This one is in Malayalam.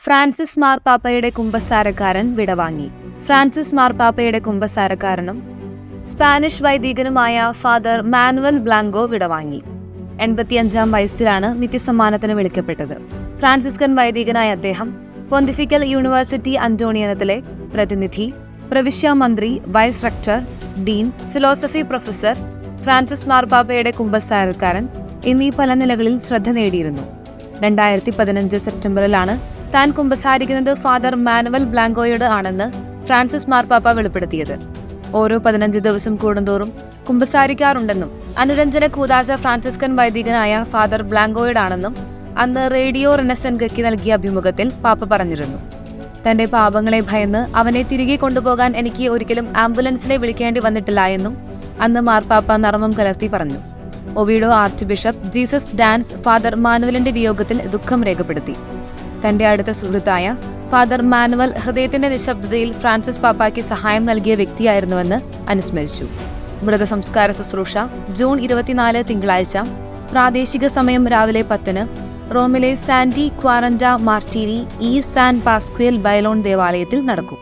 ഫ്രാൻസിസ് മാർപ്പാപ്പയുടെ കുമ്പസാരക്കാരൻ വിടവാങ്ങി. ഫ്രാൻസിസ് മാർപ്പാപ്പയുടെ കുമ്പസാരക്കാരനും സ്പാനിഷ് വൈദികനുമായ ഫാദർ മാനുവൽ ബ്ലാങ്കോ വിടവാങ്ങി. 85 വയസ്സിലാണ് നിത്യസമ്മാനത്തിന് വിളിക്കപ്പെട്ടത്. ഫ്രാൻസിസ്കൻ വൈദികനായ അദ്ദേഹം പൊന്തിഫിക്കൽ യൂണിവേഴ്സിറ്റി അന്റോണിയനത്തിലെ പ്രതിനിധി, പ്രവിശ്യാ മന്ത്രി, vice rector, dean, philosophy professor, Francis മാർപ്പാപ്പയുടെ കുമ്പസാരക്കാരൻ എന്നീ പല നിലകളിൽ ശ്രദ്ധ നേടിയിരുന്നു. 2015 സെപ്റ്റംബറിലാണ് താൻ കുമ്പസാരിക്കുന്നത് ഫാദർ മാനുവൽ ബ്ലാങ്കോയോട് ആണെന്ന് ഫ്രാൻസിസ് മാർപ്പാപ്പ വെളിപ്പെടുത്തിയത്. ഓരോ 15 ദിവസം കൂടുന്തോറും കുമ്പസാരിക്കാറുണ്ടെന്നും അനുരഞ്ജന കൂദാശ ഫ്രാൻസിസ്കൻ വൈദികനായ ഫാദർ ബ്ലാങ്കോയോടാണെന്നും അന്ന് റേഡിയോ റെനസൻഗയ്ക്ക് നൽകിയ അഭിമുഖത്തിൽ പാപ്പ പറഞ്ഞിരുന്നു. തന്റെ പാപങ്ങളെ ഭയന്ന് അവനെ തിരികെ കൊണ്ടുപോകാൻ എനിക്ക് ഒരിക്കലും ആംബുലൻസിനെ വിളിക്കേണ്ടി വന്നിട്ടില്ല എന്നും അന്ന് മാർപ്പാപ്പ നർമ്മം കലർത്തി പറഞ്ഞു. ഒവിഡോ ആർച്ച് ബിഷപ്പ് ജീസസ് ഡാൻസ് ഫാദർ മാനുവലിന്റെ വിയോഗത്തിൽ ദുഃഖം രേഖപ്പെടുത്തി. തന്റെ അടുത്ത സുഹൃത്തായ ഫാദർ മാനുവൽ ഹൃദയത്തിന്റെ നിശബ്ദതയിൽ ഫ്രാൻസിസ് പാപ്പായ്ക്ക് സഹായം നൽകിയ വ്യക്തിയായിരുന്നുവെന്ന് അനുസ്മരിച്ചു. മൃതസംസ്കാര ശുശ്രൂഷ ജൂൺ 24 തിങ്കളാഴ്ച പ്രാദേശിക സമയം രാവിലെ 10-ന് റോമിലെ സാന്റി ക്വാറന്റ മാർട്ടീരി ഈ സാൻ പാസ്ക്വേൽ ബൈലോൺ ദേവാലയത്തിൽ നടക്കും.